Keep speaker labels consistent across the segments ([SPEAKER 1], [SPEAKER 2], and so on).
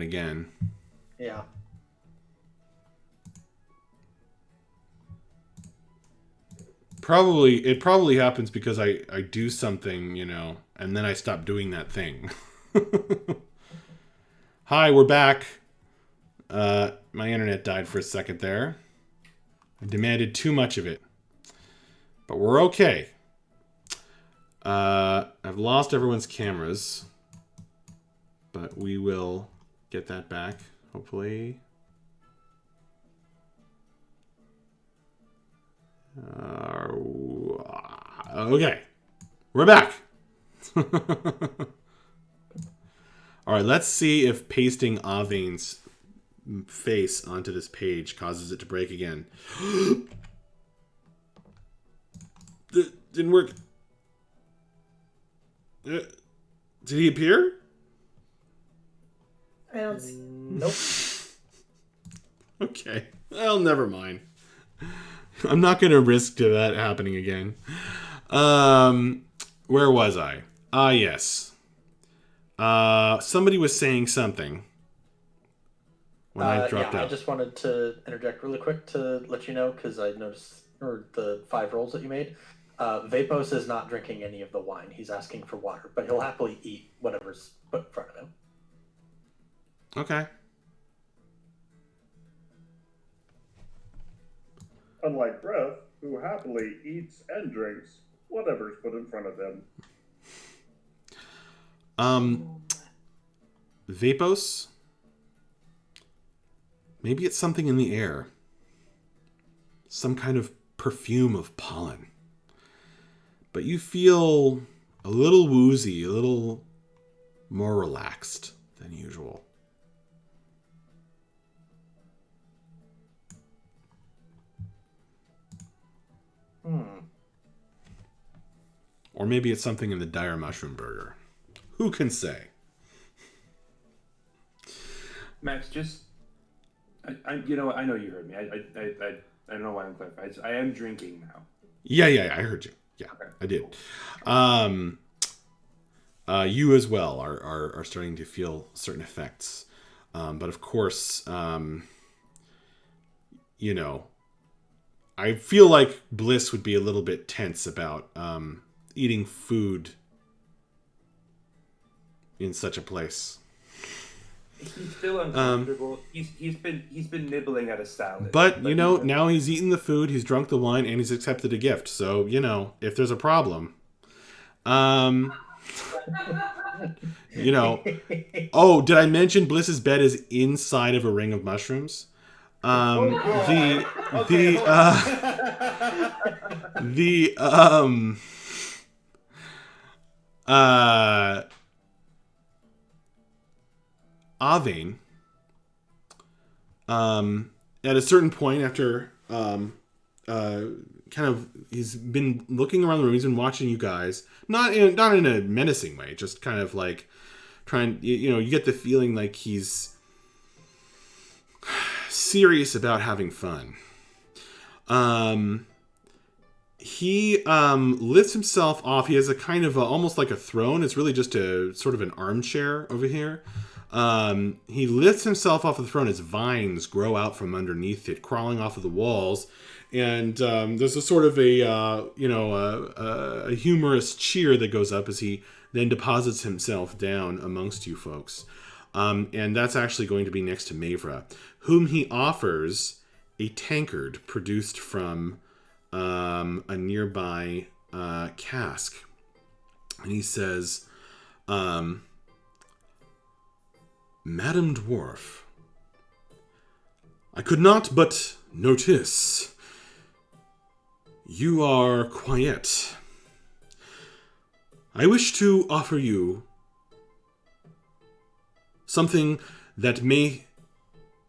[SPEAKER 1] again.
[SPEAKER 2] Yeah.
[SPEAKER 1] It probably happens because I do something, and then I stop doing that thing. Hi, we're back. My internet died for a second there. I demanded too much of it. But we're okay. I've lost everyone's cameras. But we will get that back, hopefully. Okay. We're back. All right, let's see if pasting Avain's face onto this page causes it to break again. Didn't work. Did he appear?
[SPEAKER 3] I don't see.
[SPEAKER 2] Nope.
[SPEAKER 1] Okay. Well, never mind. I'm not going to risk that happening again. Where was I? Yes. Somebody was saying something when I dropped out.
[SPEAKER 2] I just wanted to interject really quick to let you know, because I noticed the 5 rolls that you made. Vapos is not drinking any of the wine. He's asking for water, but he'll happily eat whatever's put in front of him.
[SPEAKER 1] Okay.
[SPEAKER 4] Unlike Breath, who happily eats and drinks whatever's put in front of them.
[SPEAKER 1] Vapos? Maybe it's something in the air. Some kind of perfume of pollen. But you feel a little woozy, a little more relaxed than usual. Or maybe it's something in the dire mushroom burger. Who can say?
[SPEAKER 5] Max, I know you heard me. I don't know why I'm clarifying. I am drinking now.
[SPEAKER 1] Yeah, I heard you. Yeah, okay. I did. You as well are starting to feel certain effects. But of course, I feel like Bliss would be a little bit tense about eating food in such a place.
[SPEAKER 5] He's still uncomfortable. He's been nibbling at a salad.
[SPEAKER 1] But now he's eaten the food, he's drunk the wine, and he's accepted a gift. So, if there's a problem, oh, did I mention Bliss's bed is inside of a ring of mushrooms? Avain, at a certain point after he's been looking around the room, he's been watching you guys, not in a menacing way, just kind of like trying, you get the feeling like he's serious about having fun. He lifts himself off. He has a kind of almost like a throne. It's really just a sort of an armchair over here. He lifts himself off the throne as vines grow out from underneath it, crawling off of the walls. And there's a sort of a humorous cheer that goes up as he then deposits himself down amongst you folks. And that's actually going to be next to Mavra, whom he offers a tankard produced from a nearby cask. And he says, Madam Dwarf, I could not but notice you are quiet. I wish to offer you something that may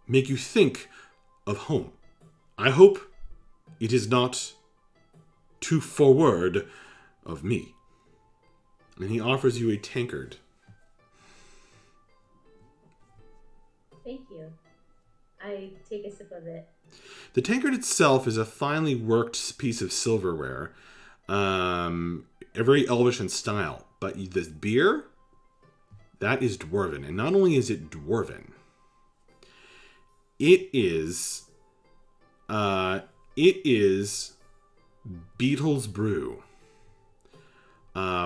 [SPEAKER 1] make you think of home. I hope it is not too forward of me. And he offers you a tankard.
[SPEAKER 3] Thank you. I take a sip of it.
[SPEAKER 1] The tankard itself is a finely worked piece of silverware, very elvish in style. But this beer, that is dwarven. And not only is it dwarven, It is Beetle's Brew,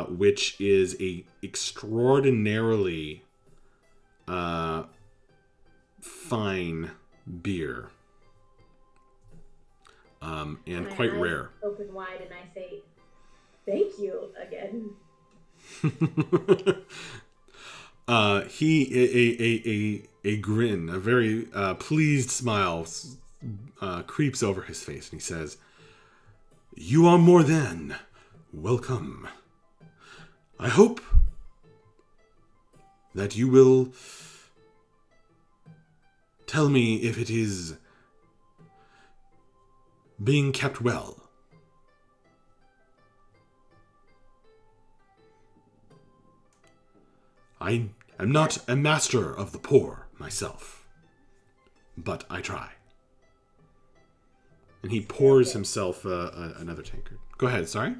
[SPEAKER 1] which is a extraordinarily fine beer, and
[SPEAKER 3] My
[SPEAKER 1] quite
[SPEAKER 3] eyes
[SPEAKER 1] rare.
[SPEAKER 3] open wide, and I say, "Thank you again."
[SPEAKER 1] A grin, a very pleased smile, creeps over his face, and he says, "You are more than welcome. I hope that you will tell me if it is being kept well." I am not a master of the poor myself, but I try. And he pours himself another tankard. Go ahead, sorry.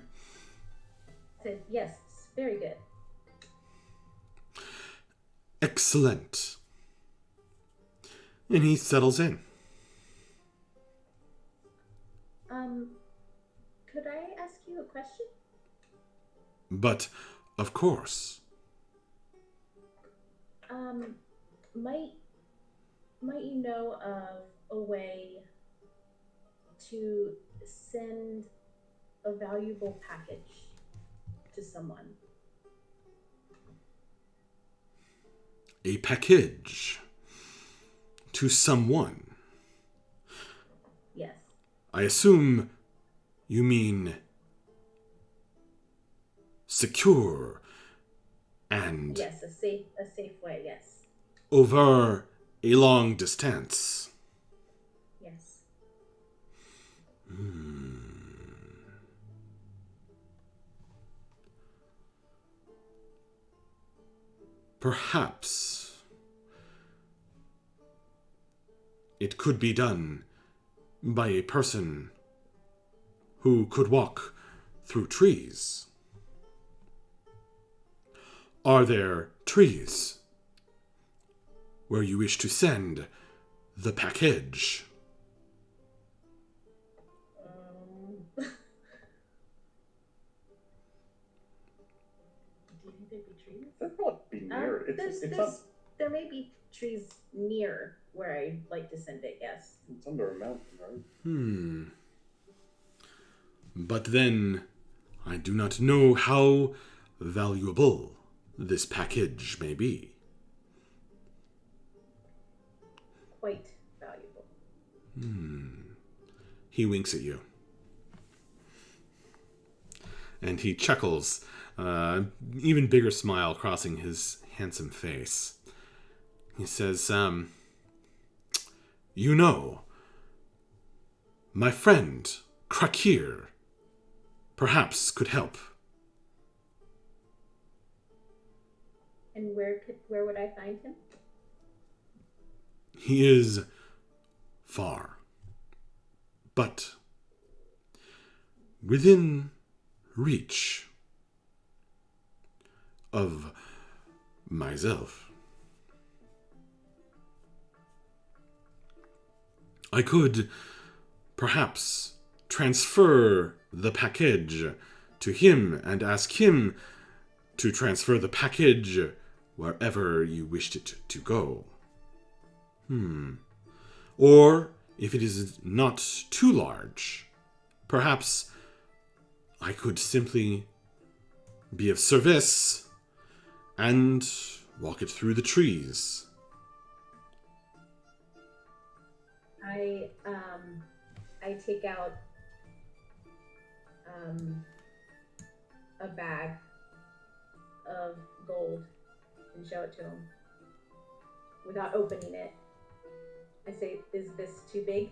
[SPEAKER 3] I said, "Yes, very good."
[SPEAKER 1] Excellent. And he settles in.
[SPEAKER 3] Could I ask you a question?
[SPEAKER 1] But, of course,
[SPEAKER 3] Might you know of a way to send a valuable package to someone?
[SPEAKER 1] a package to someone.
[SPEAKER 3] Yes.
[SPEAKER 1] I assume you mean secure and
[SPEAKER 3] Yes, a safe way, yes.
[SPEAKER 1] over a long distance.
[SPEAKER 3] Yes.
[SPEAKER 1] Perhaps it could be done by a person who could walk through trees. Are there trees where you wish to send the package?
[SPEAKER 3] Do you think there'd be trees?
[SPEAKER 4] That'd probably be near.
[SPEAKER 3] There may be trees near where I'd like to send it, yes.
[SPEAKER 4] It's under a mountain, right?
[SPEAKER 1] But then I do not know how valuable this package may be.
[SPEAKER 3] Quite valuable.
[SPEAKER 1] He winks at you. And he chuckles, even bigger smile crossing his handsome face. He says, you know, my friend, Krakir, perhaps could help.
[SPEAKER 3] And where would I find him?
[SPEAKER 1] He is far, but within reach of myself. I could perhaps transfer the package to him and ask him to transfer the package wherever you wished it to go. Or, if it is not too large, perhaps I could simply be of service and walk it through the trees.
[SPEAKER 3] I take out a bag of gold and show it to him without opening it. I say, "Is this too big?"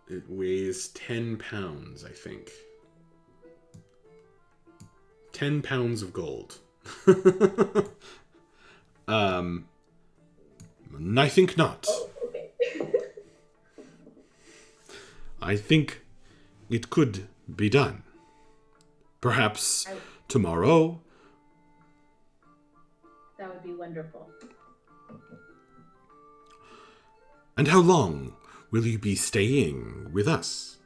[SPEAKER 1] It weighs 10 pounds, I think. 10 pounds of gold. I think not.
[SPEAKER 3] Oh, okay.
[SPEAKER 1] I think it could be done. Perhaps tomorrow?
[SPEAKER 3] That would be wonderful.
[SPEAKER 1] And how long will you be staying with us?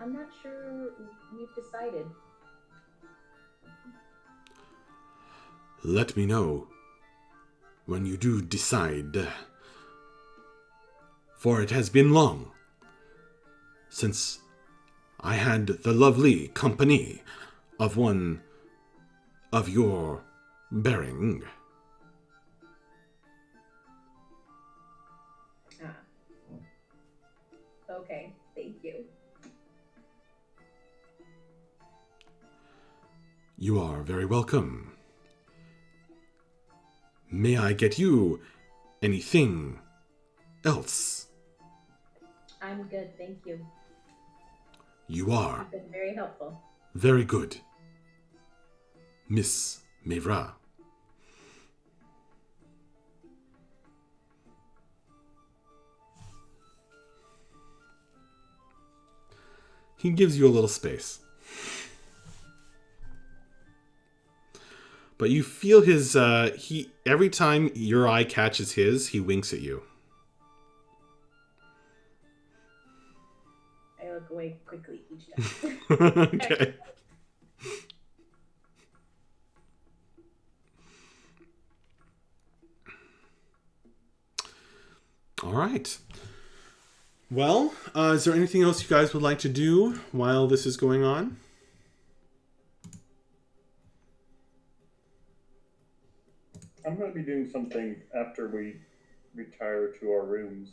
[SPEAKER 3] I'm not sure we've decided.
[SPEAKER 1] Let me know when you do decide. For it has been long since I had the lovely company of one of your bearing.
[SPEAKER 3] Ah. Okay, thank you.
[SPEAKER 1] You are very welcome. May I get you anything else?
[SPEAKER 3] I'm good, thank you.
[SPEAKER 1] You are
[SPEAKER 3] You've been very helpful.
[SPEAKER 1] very good, Miss Mevra. He gives you a little space. But you feel his, every time your eye catches his, he winks at you.
[SPEAKER 3] I look away quickly each time.
[SPEAKER 1] Okay. All right. Well, is there anything else you guys would like to do while this is going on?
[SPEAKER 4] I'm going to be doing something after we retire to our rooms.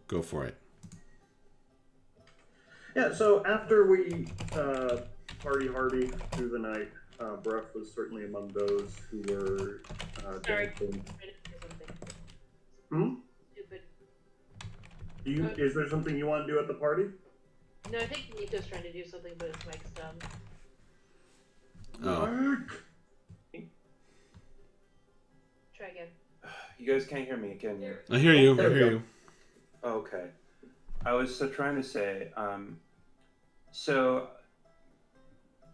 [SPEAKER 1] Go for it.
[SPEAKER 4] Yeah, so after we party hardy through the night, Bruff was certainly among those who were
[SPEAKER 6] Sorry.
[SPEAKER 4] dancing.
[SPEAKER 6] I didn't do something.
[SPEAKER 4] Hmm?
[SPEAKER 6] Stupid.
[SPEAKER 4] Is there something you want to do at the party?
[SPEAKER 6] No, I think Nico's trying to do something, but his mic's dumb.
[SPEAKER 1] Oh.
[SPEAKER 6] Try again.
[SPEAKER 5] You guys can't hear me, can you?
[SPEAKER 1] I hear you.
[SPEAKER 2] There
[SPEAKER 1] I
[SPEAKER 2] we
[SPEAKER 1] hear
[SPEAKER 2] go.
[SPEAKER 1] you.
[SPEAKER 5] Okay. I was trying to say, so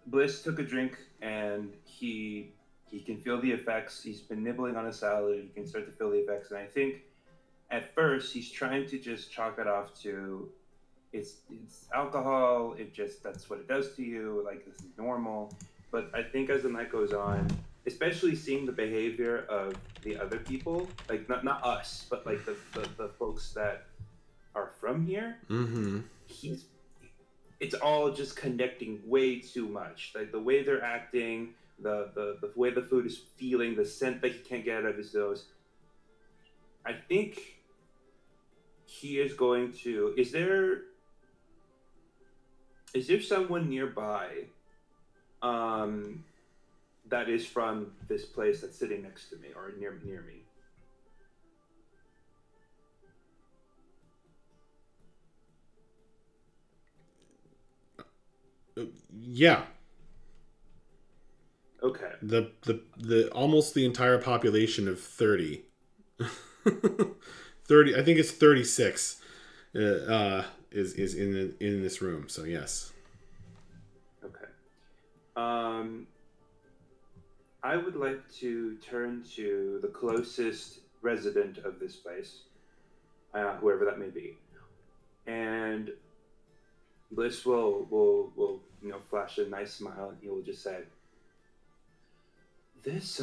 [SPEAKER 5] Bliss took a drink and he can feel the effects. He's been nibbling on a salad. He can start to feel the effects. And I think at first he's trying to just chalk it off to it's alcohol. That's what it does to you. Like, this is normal. But I think as the night goes on, especially seeing the behavior of the other people, like not us, but like the folks that are from here,
[SPEAKER 1] Mm-hmm.
[SPEAKER 5] it's all just connecting way too much. Like the way they're acting, the way the food is feeling, the scent that he can't get out of his nose. I think he is going to. Is there someone nearby that is from this place that's sitting next to me or near me?
[SPEAKER 1] Yeah.
[SPEAKER 5] Okay.
[SPEAKER 1] The almost the entire population of 30. 30, I think it's 36 is in this room, so yes.
[SPEAKER 5] Okay. I would like to turn to the closest resident of this place, whoever that may be, and Bliss will flash a nice smile, and he will just say, "This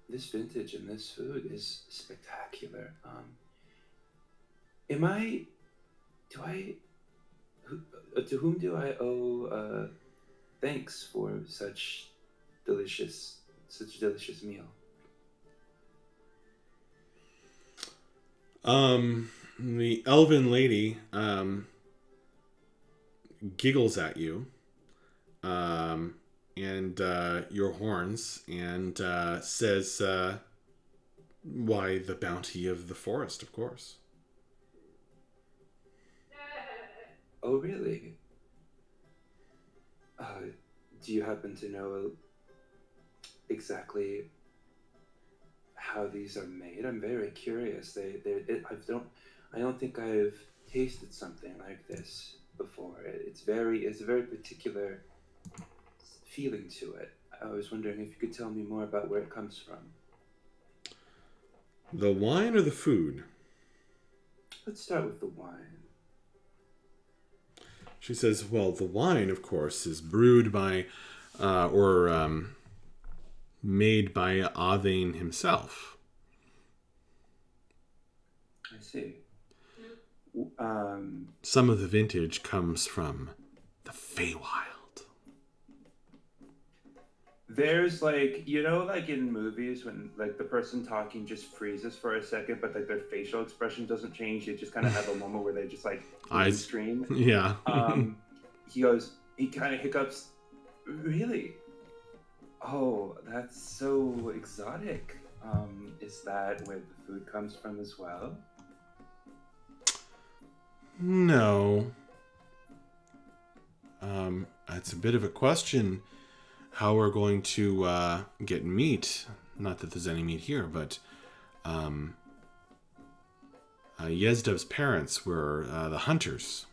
[SPEAKER 5] this vintage and this food is spectacular. To whom do I owe thanks for such delicious meal?"
[SPEAKER 1] The elven lady giggles at you and your horns and says, "Why, the bounty of the forest, of course."
[SPEAKER 5] Oh, really? Do you happen to know exactly how these are made. I'm very curious. I don't think I've tasted something like this before. It's a very particular feeling to it. I was wondering if you could tell me more about where it comes from.
[SPEAKER 1] The wine or the food?
[SPEAKER 5] Let's start with the wine.
[SPEAKER 1] She says, well, the wine, of course, is brewed by, or made by Avane himself.
[SPEAKER 5] I see.
[SPEAKER 1] Some of the vintage comes from the Feywild.
[SPEAKER 5] There's like, you know, like in movies when like the person talking just freezes for a second, but like their facial expression doesn't change. They just kind of have a moment where they just like
[SPEAKER 1] Eyes
[SPEAKER 5] scream.
[SPEAKER 1] Yeah.
[SPEAKER 5] He kind of hiccups. Really? Oh, that's so exotic. Is that where the food comes from as well?
[SPEAKER 1] No. It's a bit of a question how we're going to get meat. Not that there's any meat here, but Yezdov's parents were the hunters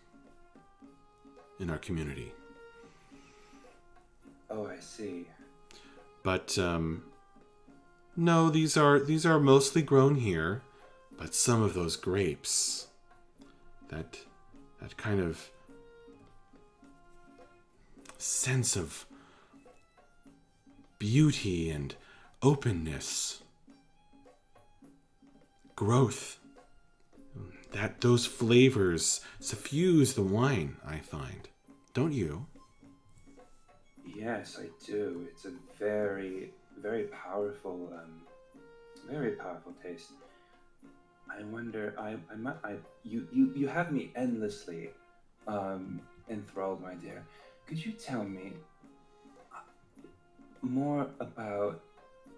[SPEAKER 1] in our community.
[SPEAKER 5] Oh, I see.
[SPEAKER 1] But no, these are mostly grown here. But some of those grapes, that kind of sense of beauty and openness, growth, that those flavors suffuse the wine, I find. Don't you?
[SPEAKER 5] Yes, I do. It's a very, very powerful taste. I wonder. You have me endlessly enthralled, my dear. Could you tell me more about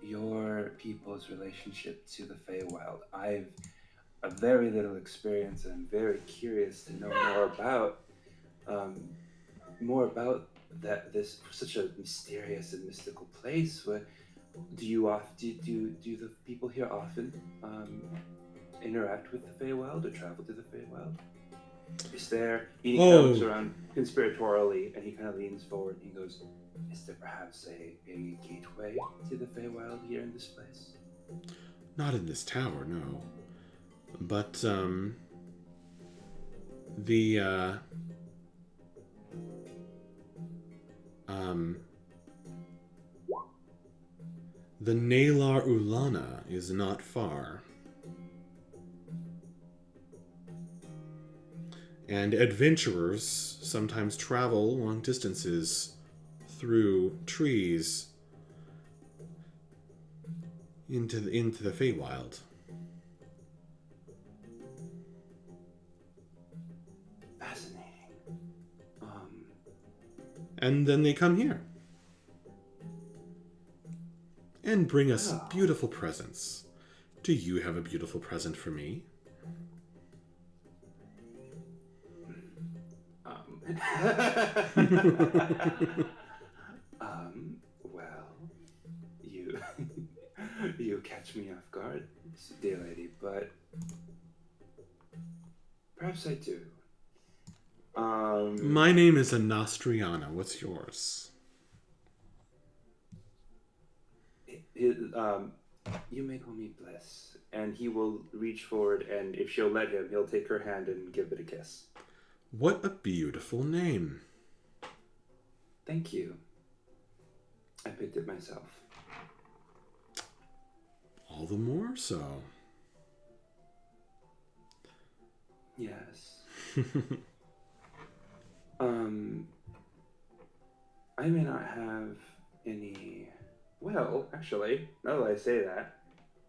[SPEAKER 5] your people's relationship to the Feywild? I've a very little experience, and I'm very curious to know more about this such a mysterious and mystical place. What do the people here often interact with the Feywild or travel to the Feywild? Is there? He kind of looks around conspiratorially, and he kind of leans forward and he goes, "Is there perhaps a gateway to the Feywild here in this place?"
[SPEAKER 1] Not in this tower, no. But the Nalar Ulana is not far. And adventurers sometimes travel long distances through trees into the Feywild.
[SPEAKER 5] Fascinating.
[SPEAKER 1] And then they come here. And bring us beautiful presents. Do you have a beautiful present for me?
[SPEAKER 5] Well, you catch me off guard, dear lady, but perhaps I do.
[SPEAKER 1] My name is Anastriana. What's yours?
[SPEAKER 5] You may call me Bliss. And he will reach forward, and if she'll let him, he'll take her hand and give it a kiss.
[SPEAKER 1] What a beautiful name.
[SPEAKER 5] Thank you. I picked it myself.
[SPEAKER 1] All the more so.
[SPEAKER 5] Yes. I may not have any... Well, actually, now that I say that,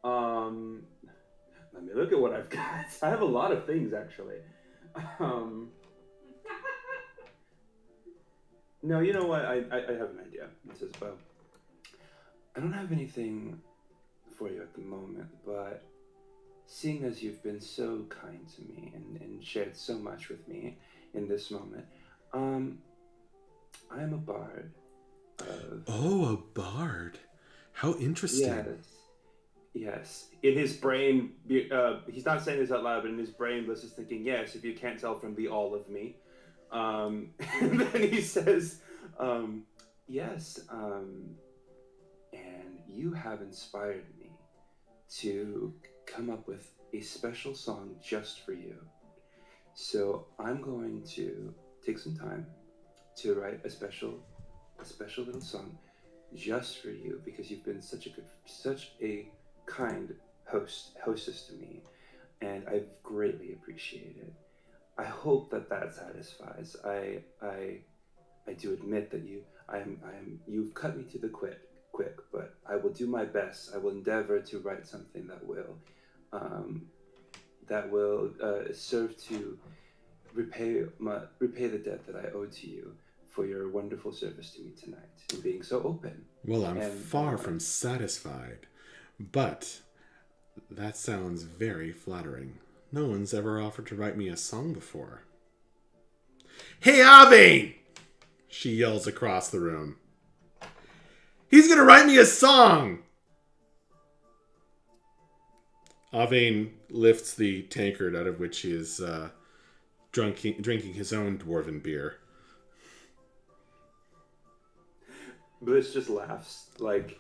[SPEAKER 5] let me look at what I've got. I have a lot of things, actually. No, you know what? I have an idea. It says, well, I don't have anything for you at the moment, but seeing as you've been so kind to me and shared so much with me in this moment, I am a bard.
[SPEAKER 1] Oh, a bard. How interesting.
[SPEAKER 5] Yes. Yes. In his brain, he's not saying this out loud, but in his brain, Bliss is thinking, yes, if you can't tell from the all of me. And then he says, yes, and you have inspired me to come up with a special song just for you. So I'm going to take some time to write a special little song just for you because you've been such a kind hostess to me, and I've greatly appreciated. I hope that satisfies. I do admit that you've cut me to the quick, but I will do my best. I will endeavor to write something um, that will serve to repay the debt that I owe to you for your wonderful service to me tonight and being so open.
[SPEAKER 1] Well, I'm far from satisfied, but that sounds very flattering. No one's ever offered to write me a song before. Hey, Avane! She yells across the room. He's gonna write me a song! Avane lifts the tankard out of which he is drinking his own dwarven beer.
[SPEAKER 5] Bliss just laughs, like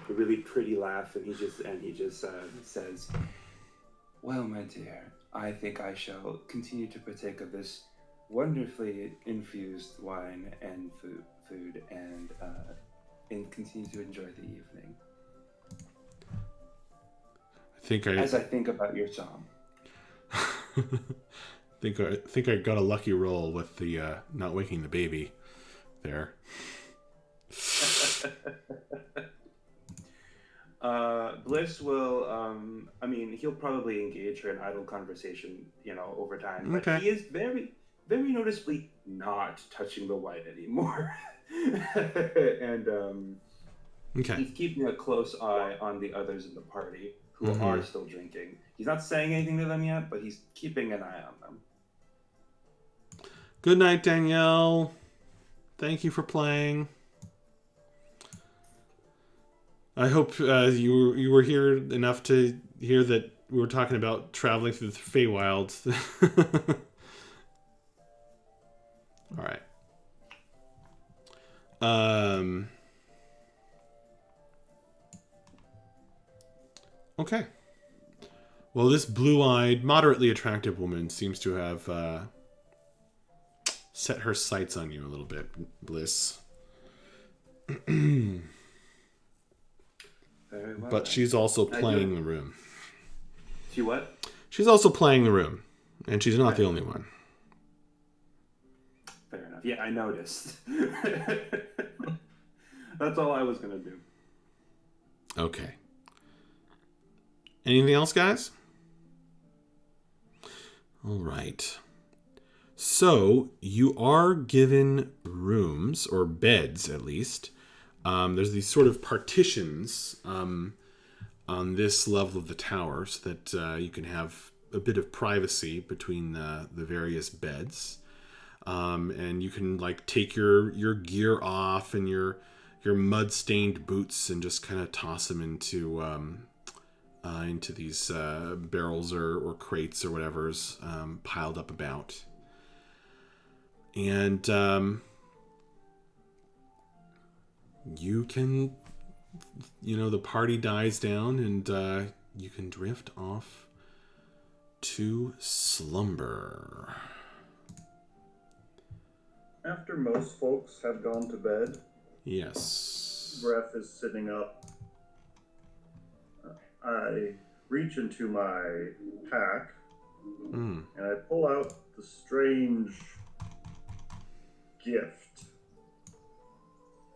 [SPEAKER 5] a really pretty laugh, and he just says, "Well, my dear, I think I shall continue to partake of this wonderfully infused wine and food, and continue to enjoy the evening. As I think about your song."
[SPEAKER 1] think I got a lucky roll with the not waking the baby there.
[SPEAKER 5] Bliss will, he'll probably engage her in idle conversation, over time. But
[SPEAKER 1] Okay.
[SPEAKER 5] he is very, very noticeably not touching the wine anymore. And
[SPEAKER 1] Okay.
[SPEAKER 5] he's keeping a close eye on the others in the party who are still drinking. He's not saying anything to them yet, but he's keeping an eye on them.
[SPEAKER 1] Good night, Danielle. Thank you for playing. I hope you were here enough to hear that we were talking about traveling through the Feywilds. All right. Okay. Well, this blue-eyed, moderately attractive woman seems to have set her sights on you a little bit, Bliss.
[SPEAKER 5] Very well,
[SPEAKER 1] But she's also playing the room.
[SPEAKER 5] She what?
[SPEAKER 1] She's also playing the room, and she's not the only one.
[SPEAKER 5] Fair enough. Yeah, I noticed. That's all I was going to do.
[SPEAKER 1] Okay. Anything else, guys? All right. So, you are given rooms, or beds at least. There's these sort of partitions on this level of the tower so that you can have a bit of privacy between the various beds. And you can take your gear off and your mud-stained boots and just kind of toss them into these barrels or crates or whatever's piled up about. And you can, the party dies down and you can drift off to slumber.
[SPEAKER 4] After most folks have gone to bed,
[SPEAKER 1] Yes.
[SPEAKER 4] Breath is sitting up. I reach into my pack and I pull out the strange gift,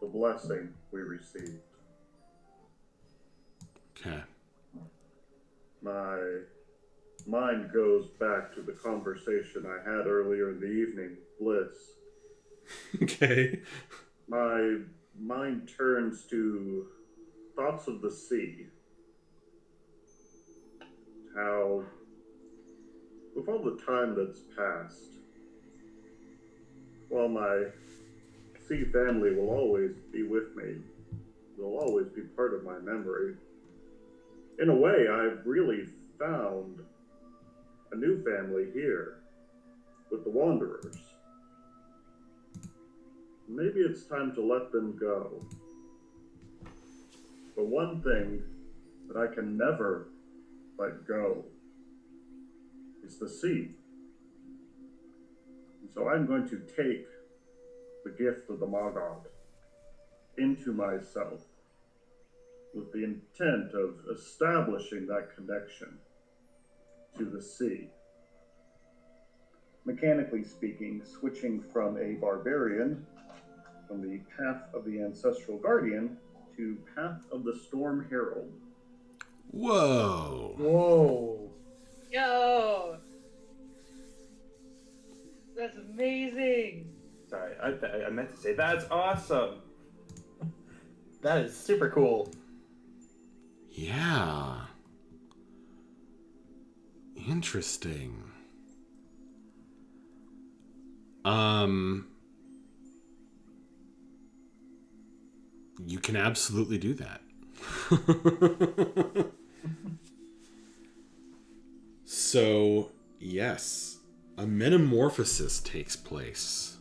[SPEAKER 4] the blessing we received.
[SPEAKER 1] Okay.
[SPEAKER 4] My mind goes back to the conversation I had earlier in the evening, Bliss.
[SPEAKER 1] Okay.
[SPEAKER 4] My mind turns to thoughts of the sea. How, with all the time that's passed, while my sea family will always be with me, they'll always be part of my memory. in a way, I've really found a new family here with the Wanderers. Maybe it's time to let them go. But one thing that I can never let go is the sea. And so I'm going to take the gift of the Magog into myself with the intent of establishing that connection to the sea. Mechanically speaking, switching from a barbarian, from the path of the ancestral guardian, to path of the storm herald.
[SPEAKER 1] Whoa.
[SPEAKER 2] Whoa.
[SPEAKER 6] Yo! That's amazing!
[SPEAKER 5] Sorry, I meant to say that's awesome.
[SPEAKER 2] That is super cool.
[SPEAKER 1] Yeah. Interesting. You can absolutely do that. So, yes, a metamorphosis takes place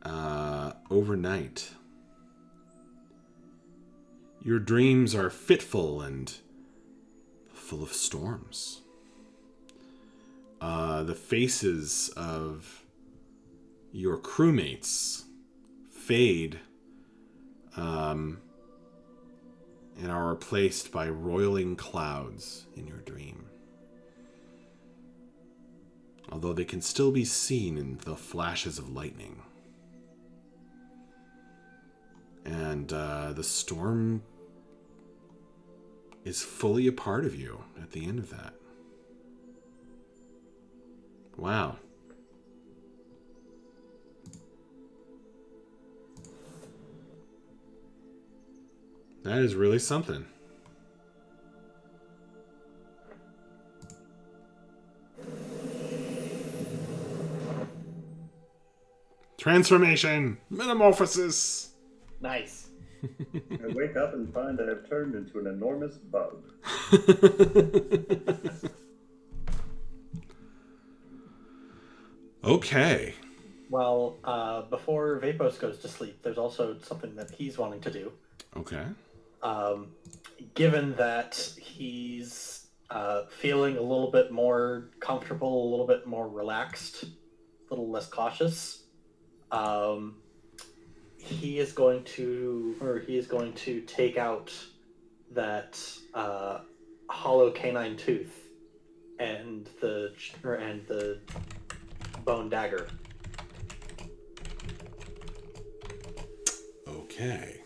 [SPEAKER 1] overnight. Your dreams are fitful and full of storms. The faces of your crewmates fade and are replaced by roiling clouds in your dream. Although they can still be seen in the flashes of lightning. And the storm is fully a part of you at the end of that. Wow. That is really something. Transformation! Metamorphosis!
[SPEAKER 2] Nice.
[SPEAKER 4] I wake up and find I have turned into an enormous bug.
[SPEAKER 1] Okay.
[SPEAKER 2] Well, before Vapos goes to sleep, there's also something that he's wanting to do.
[SPEAKER 1] Okay.
[SPEAKER 2] Given that he's feeling a little bit more comfortable, a little bit more relaxed, a little less cautious, he is going to take out that hollow canine tooth and the bone dagger.
[SPEAKER 1] Okay.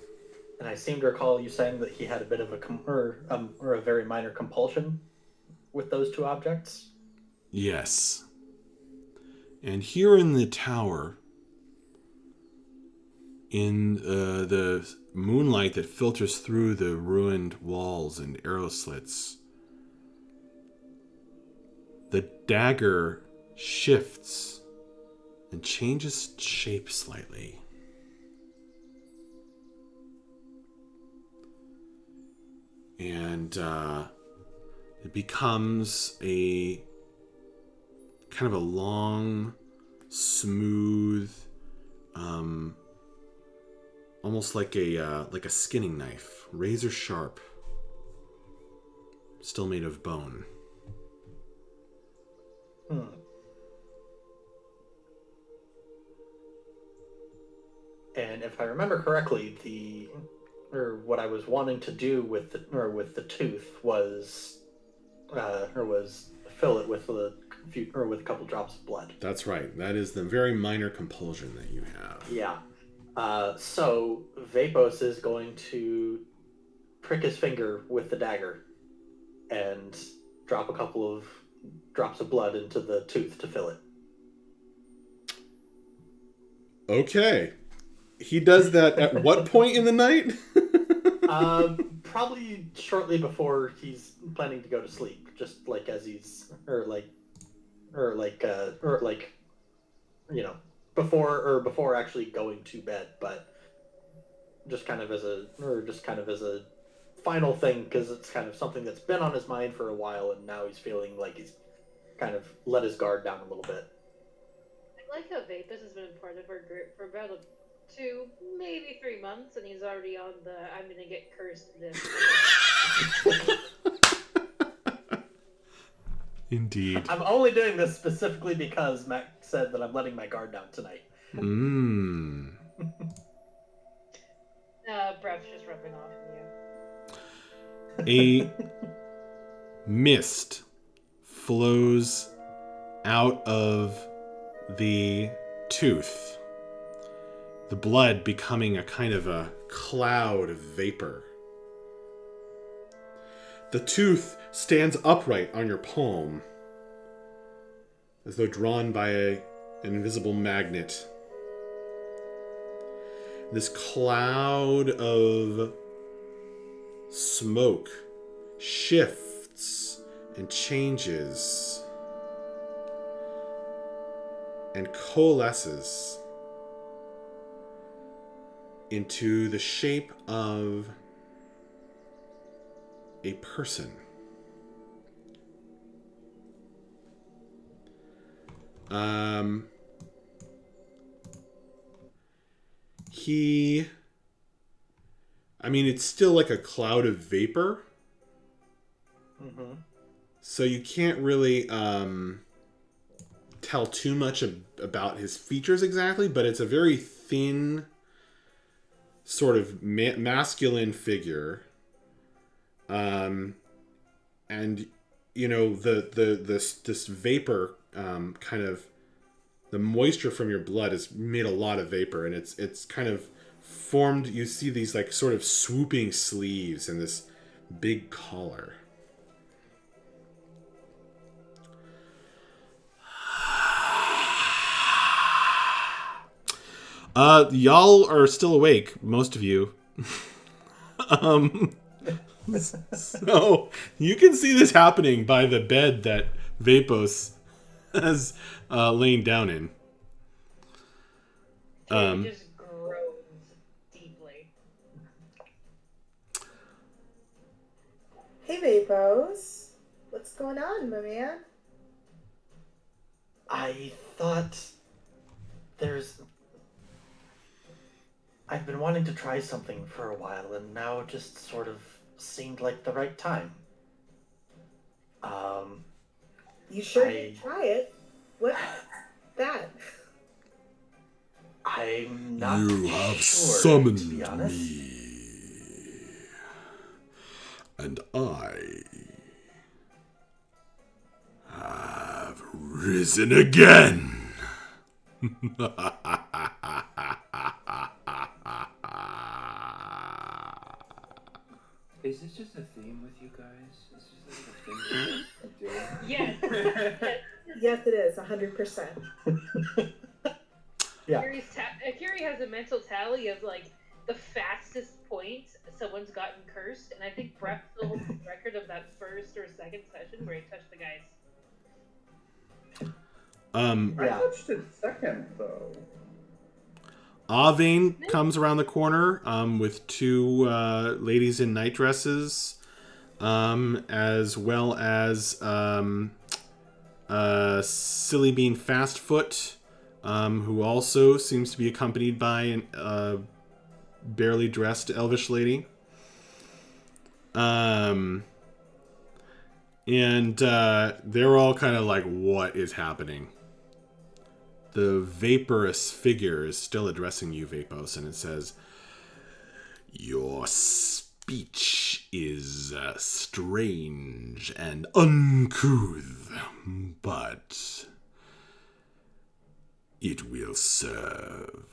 [SPEAKER 2] And I seem to recall you saying that he had a bit of a very minor compulsion with those two objects.
[SPEAKER 1] Yes. And here in the tower, in the moonlight that filters through the ruined walls and arrow slits, the dagger shifts and changes shape slightly. And it becomes a kind of a long, smooth, almost like a skinning knife, razor sharp, still made of bone.
[SPEAKER 2] And if I remember correctly, what I was wanting to do with the tooth was fill it with a couple drops of blood.
[SPEAKER 1] That's right. That is the very minor compulsion that you have.
[SPEAKER 2] Yeah. So Vapos is going to prick his finger with the dagger and drop a couple of drops of blood into the tooth to fill it.
[SPEAKER 1] Okay. He does that at what point in the night?
[SPEAKER 2] Probably shortly before he's planning to go to sleep, just like as he's before actually going to bed, but just kind of as a final thing, because it's kind of something that's been on his mind for a while, and now he's feeling like he's kind of let his guard down a little bit.
[SPEAKER 6] I like how Vapus has been part of our group for about 2, maybe 3 months, and he's already on the I'm gonna get cursed this.
[SPEAKER 1] Indeed.
[SPEAKER 2] I'm only doing this specifically because Mac said that I'm letting my guard down tonight.
[SPEAKER 6] Breath's just rubbing off on
[SPEAKER 1] A
[SPEAKER 6] you.
[SPEAKER 1] mist flows out of the tooth, the blood becoming a kind of a cloud of vapor. The tooth stands upright on your palm, as though drawn by an invisible magnet. This cloud of smoke shifts and changes and coalesces into the shape of a person. It's still like a cloud of vapor.
[SPEAKER 2] Mm-hmm.
[SPEAKER 1] So you can't really tell too much about his features exactly, but it's a very thin, sort of masculine figure. And this vapor kind of, the moisture from your blood has made a lot of vapor, and it's kind of formed. You see these like sort of swooping sleeves and this big collar. Y'all are still awake, most of you. So you can see this happening by the bed that Vapos has lain down in.
[SPEAKER 6] It just groans deeply.
[SPEAKER 7] Hey, Vapos. What's going on, my man?
[SPEAKER 2] I thought I've been wanting to try something for a while, and now it just sort of seemed like the right time.
[SPEAKER 7] You sure did try it. What? That?
[SPEAKER 2] I'm not
[SPEAKER 1] You have
[SPEAKER 2] sure,
[SPEAKER 1] summoned
[SPEAKER 2] to be honest.
[SPEAKER 1] me, and I have risen again.
[SPEAKER 5] Is this just a theme with you guys? Is this like a thing I'm doing?
[SPEAKER 6] Yes.
[SPEAKER 7] Yes, it is. 100%.
[SPEAKER 2] Yeah.
[SPEAKER 6] Curie has a mental tally of like the fastest point someone's gotten cursed, and I think Brett still holds the record of that first or second session where he touched the guys.
[SPEAKER 4] I touched it second, though.
[SPEAKER 1] Avane comes around the corner with two ladies in night dresses, as well as Silly Bean Fastfoot, who also seems to be accompanied by a barely dressed elvish lady. And they're all kind of like, what is happening? The vaporous figure is still addressing you, Vapos, and it says, "Your speech is strange and uncouth, but it will serve.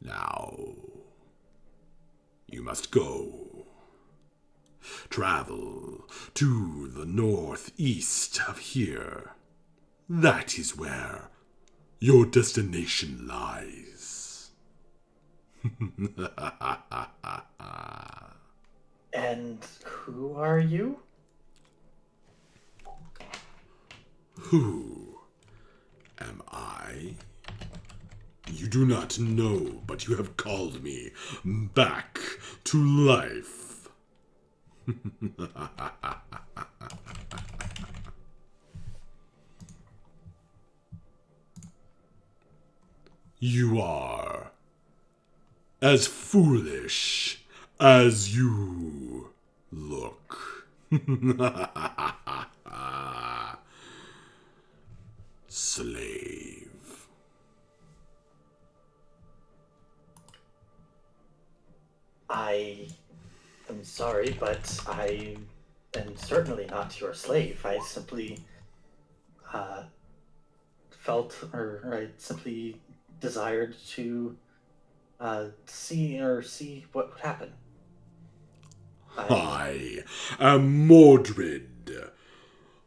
[SPEAKER 1] Now, you must go. Travel to the northeast of here. That is where your destination lies."
[SPEAKER 2] And who are you?
[SPEAKER 1] Who am I? You do not know, but you have called me back to life. You are as foolish as you look. Slave.
[SPEAKER 2] I am sorry, but I am certainly not your slave. I simply felt, or I simply desired to see what would happen.
[SPEAKER 1] I am Mordred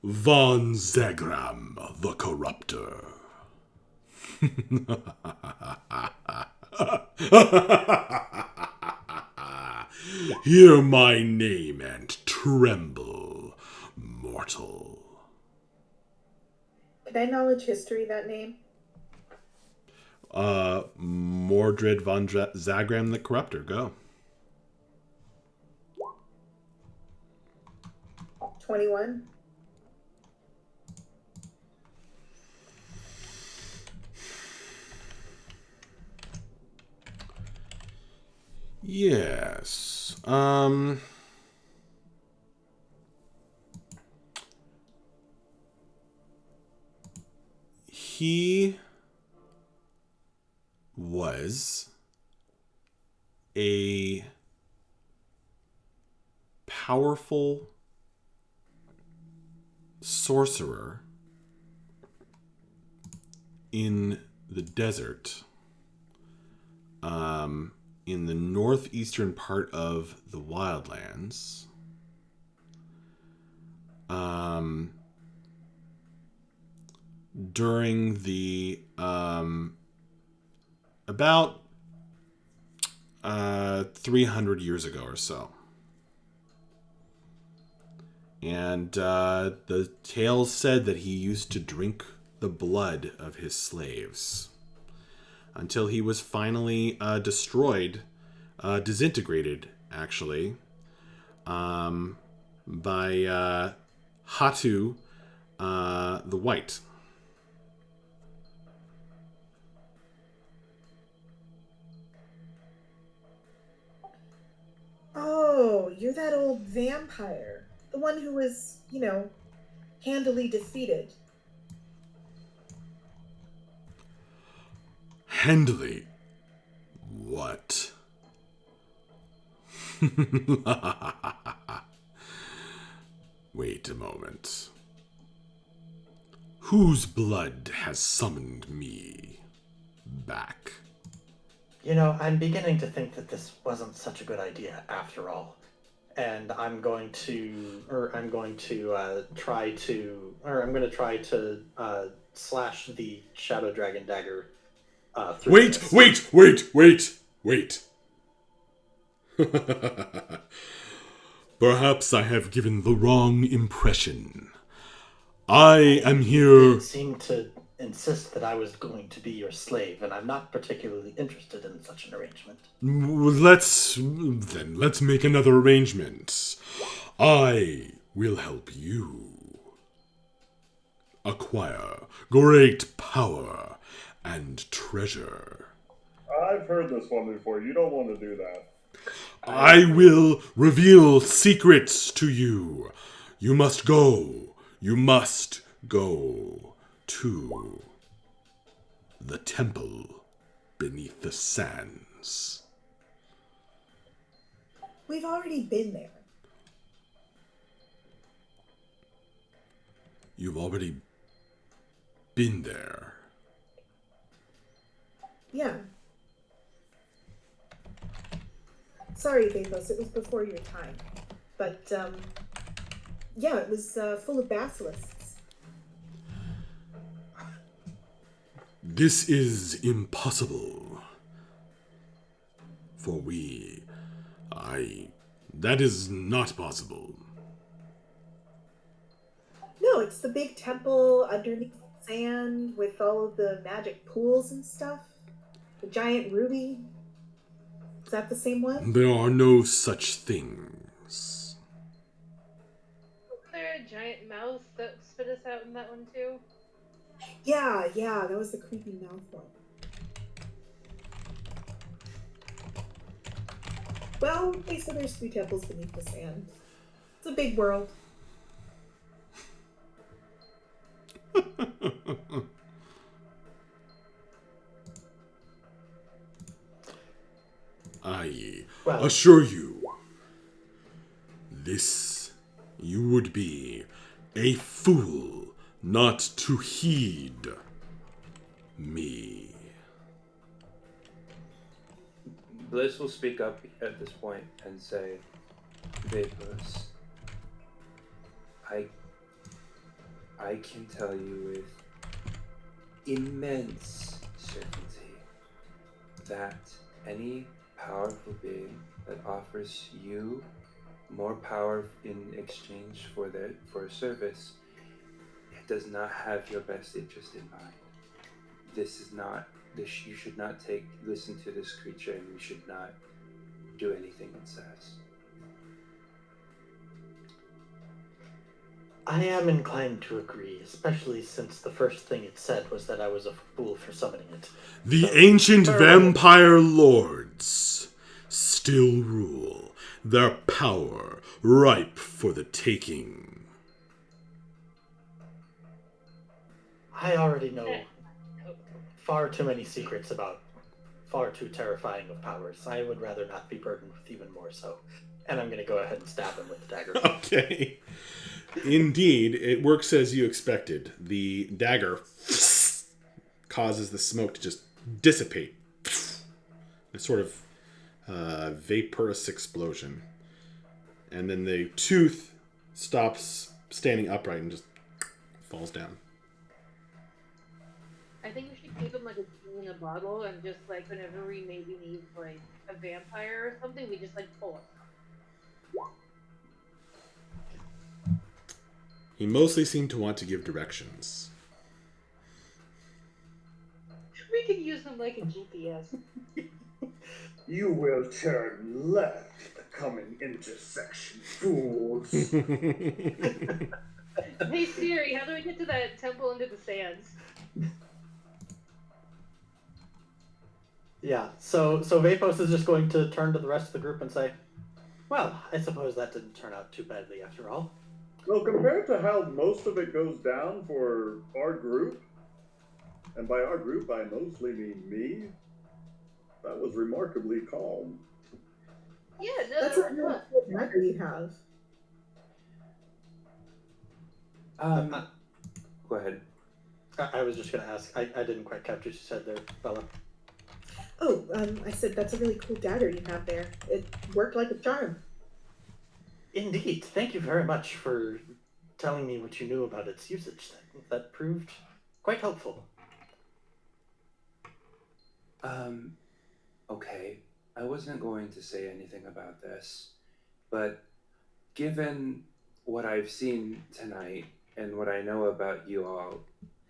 [SPEAKER 1] von Zagram the Corrupter. Hear my name and tremble, mortal.
[SPEAKER 7] Can I knowledge history that name?
[SPEAKER 1] Mordred von Zagram the Corrupter, go.
[SPEAKER 7] 21.
[SPEAKER 1] Yes. He was a powerful sorcerer in the desert, in the northeastern part of the Wildlands. During the about 300 years ago or so. And the tales said that he used to drink the blood of his slaves until he was finally destroyed, disintegrated, actually, by Hatu the White.
[SPEAKER 7] Oh, you're that old vampire. The one who was, handily defeated.
[SPEAKER 1] Handily? What? Wait a moment. Whose blood has summoned me back?
[SPEAKER 2] I'm beginning to think that this wasn't such a good idea after all. And I'm going to try to slash the Shadow Dragon dagger through this.
[SPEAKER 1] Wait. Perhaps I have given the wrong impression. I am here.
[SPEAKER 2] You seem to insist that I was going to be your slave, and I'm not particularly interested in such an arrangement.
[SPEAKER 1] Let's make another arrangement. I will help you acquire great power and treasure.
[SPEAKER 4] I've heard this one before. You don't want to do that.
[SPEAKER 1] I will reveal secrets to you. You must go. You must go to the temple beneath the sands.
[SPEAKER 7] We've already been there.
[SPEAKER 1] You've already been there.
[SPEAKER 7] Yeah. Sorry, Vathos, it was before your time. But, yeah, it was full of basilisks.
[SPEAKER 1] This is impossible. For that is not possible.
[SPEAKER 7] No, it's the big temple underneath the sand with all of the magic pools and stuff. The giant ruby. Is that the same one?
[SPEAKER 1] There are no such things.
[SPEAKER 6] there a giant mouse that spit us out in that one too?
[SPEAKER 7] Yeah, that was the creepy mouth one. Well, they said there's 3 temples beneath the sand. It's a big world.
[SPEAKER 1] I
[SPEAKER 2] Well,
[SPEAKER 1] assure you, this you would be a fool not to heed me.
[SPEAKER 5] Bliss will speak up at this point and say, Vapors, I can tell you with immense certainty that any powerful being that offers you more power in exchange for a service, it does not have your best interest in mind. This is not this. You should not listen to this creature, and you should not do anything it says.
[SPEAKER 2] I am inclined to agree, especially since the first thing it said was that I was a fool for summoning it.
[SPEAKER 1] The
[SPEAKER 2] So,
[SPEAKER 1] ancient
[SPEAKER 2] farewell.
[SPEAKER 1] vampire lords still rule, their power ripe for the taking.
[SPEAKER 2] I already know far too many secrets about far too terrifying of powers. I would rather not be burdened with even more so. And I'm going to go ahead and stab him with the dagger.
[SPEAKER 1] Okay. Indeed, it works as you expected. The dagger causes the smoke to just dissipate. A sort of vaporous explosion. And then the tooth stops standing upright and just falls down.
[SPEAKER 6] I think we should keep him like a genie in a bottle, and just like whenever we maybe need like a vampire or something, we just like pull him.
[SPEAKER 1] He mostly seemed to want to give directions.
[SPEAKER 6] We could use him like a GPS.
[SPEAKER 4] You will turn left at the coming intersection, fools.
[SPEAKER 6] Hey Siri, how do we get to that temple under the sands?
[SPEAKER 2] Yeah, so Vapos is just going to turn to the rest of the group and say, well, I suppose that didn't turn out too badly after all.
[SPEAKER 4] Well, compared to how most of it goes down for our group, and by our group I mostly mean me, that was remarkably calm.
[SPEAKER 6] Yeah, no,
[SPEAKER 7] That's a really cool dagger you have.
[SPEAKER 5] Go ahead.
[SPEAKER 2] I was just going to ask, I didn't quite catch what you said there, Bella.
[SPEAKER 7] Oh, I said that's a really cool dagger you have there. It worked like a charm.
[SPEAKER 2] Indeed, thank you very much for telling me what you knew about its usage. That proved quite helpful.
[SPEAKER 5] Okay. I wasn't going to say anything about this, but given what I've seen tonight and what I know about you all,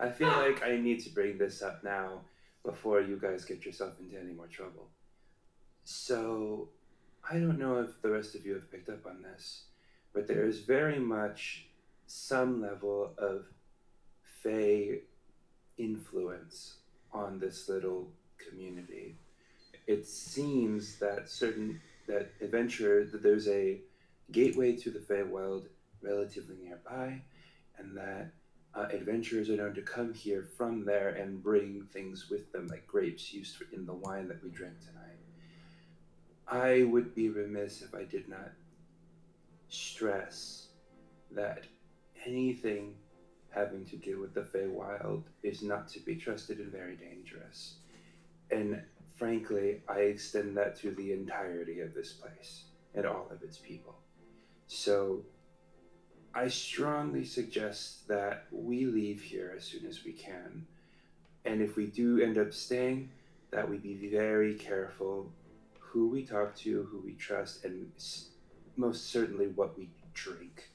[SPEAKER 5] I feel like I need to bring this up now before you guys get yourself into any more trouble. So, I don't know if the rest of you have picked up on this, but there is very much some level of Fey influence on this little community. It seems that that there's a gateway to the Feywild relatively nearby, and that adventurers are known to come here from there and bring things with them, like grapes used in the wine that we drank tonight. I would be remiss if I did not stress that anything having to do with the Feywild is not to be trusted and very dangerous. And frankly, I extend that to the entirety of this place and all of its people. So I strongly suggest that we leave here as soon as we can. And if we do end up staying, that we be very careful who we talk to, who we trust, and most certainly what we drink.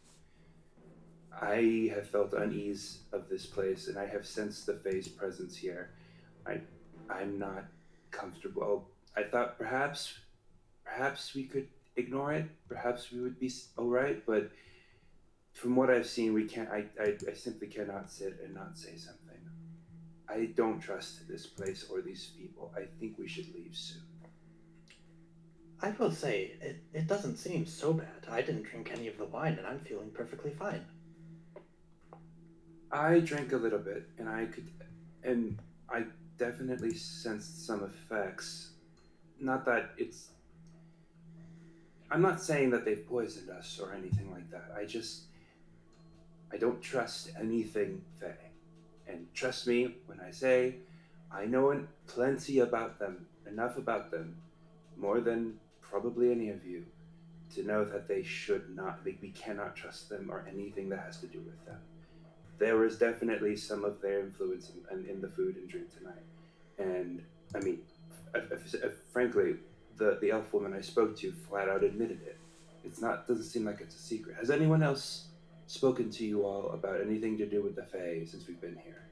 [SPEAKER 5] I have felt unease of this place, and I have sensed the Fae's presence here. I'm not comfortable. I thought perhaps we could ignore it. Perhaps we would be all right, but from what I've seen, we can't. I simply cannot sit and not say something. I don't trust this place or these people. I think we should leave soon.
[SPEAKER 2] I will say, it doesn't seem so bad. I didn't drink any of the wine, and I'm feeling perfectly fine.
[SPEAKER 5] I drank a little bit, and I definitely sensed some effects. Not that it's. I'm not saying that they've poisoned us or anything like that. I don't trust anything Fae. And trust me when I say I know plenty about them, enough about them, more than probably any of you, to know that they should not, we cannot trust them or anything that has to do with them. There was definitely some of their influence in the food and drink tonight. And, I mean, frankly, the elf woman I spoke to flat out admitted it. Doesn't seem like it's a secret. Has anyone else spoken to you all about anything to do with the Fae since we've been here?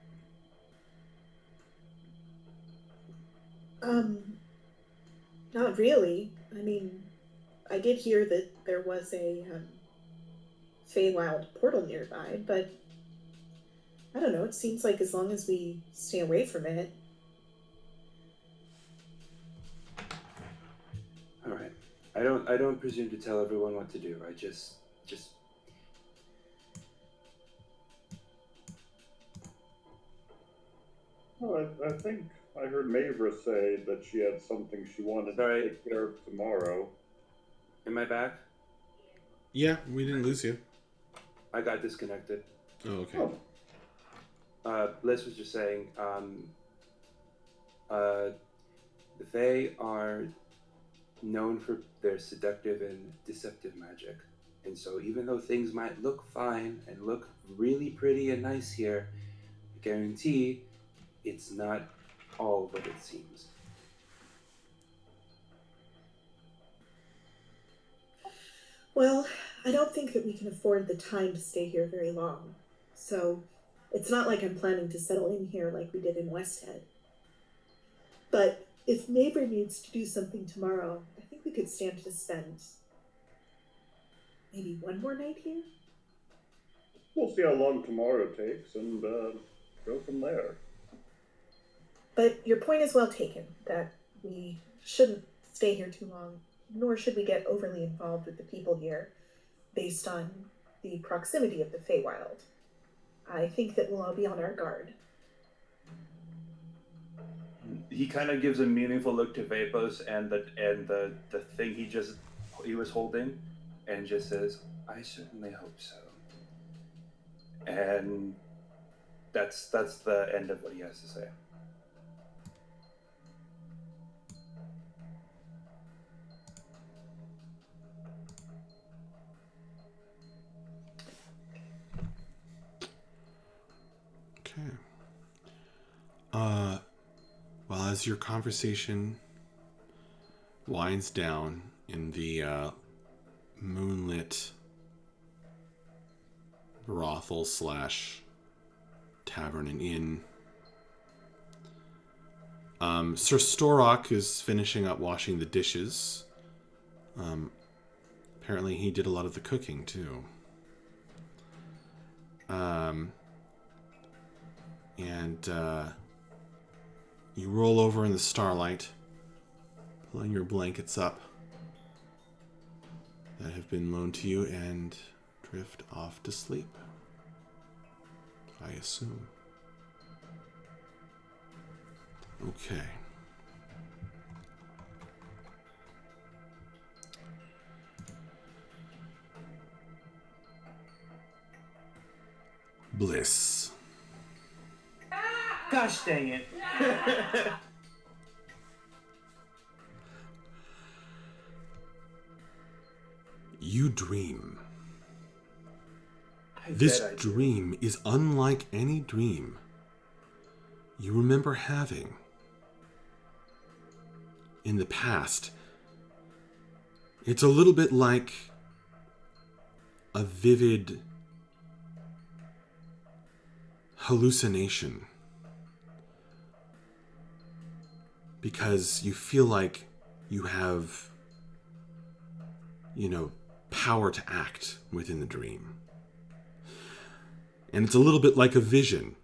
[SPEAKER 7] Not really. I mean, I did hear that there was a Feywild portal nearby, but I don't know. It seems like as long as we stay away from it.
[SPEAKER 5] All right. I don't presume to tell everyone what to do. I just.
[SPEAKER 4] Well, I think I heard Mavra say that she had something she wanted to take care of tomorrow.
[SPEAKER 5] Am I back?
[SPEAKER 1] Yeah, we didn't lose you.
[SPEAKER 5] I got disconnected.
[SPEAKER 1] Oh, okay.
[SPEAKER 5] Bliss was just saying, the Fae are known for their seductive and deceptive magic. And so even though things might look fine and look really pretty and nice here, I guarantee it's not all what it seems.
[SPEAKER 7] Well, I don't think that we can afford the time to stay here very long. So it's not like I'm planning to settle in here like we did in Westhead. But if Neighbor needs to do something tomorrow, I think we could stand to spend maybe one more night here?
[SPEAKER 4] We'll see how long tomorrow takes and go from there.
[SPEAKER 7] But your point is well taken, that we shouldn't stay here too long, nor should we get overly involved with the people here based on the proximity of the Feywild. I think that we'll all be on our guard.
[SPEAKER 5] He kind of gives a meaningful look to Vapos and the thing he was holding, and just says, "I certainly hope so." And that's the end of what he has to say.
[SPEAKER 1] Okay. Well, as your conversation winds down in the moonlit brothel / tavern and inn, Sir Storok is finishing up washing the dishes. Apparently he did a lot of the cooking too. And you roll over in the starlight, pulling your blankets up that have been loaned to you, and drift off to sleep, I assume. Okay. Bliss.
[SPEAKER 5] Gosh dang it.
[SPEAKER 1] You dream. This dream is unlike any dream you remember having in the past. It's a little bit like a vivid hallucination, because you feel like you have, power to act within the dream. And it's a little bit like a vision.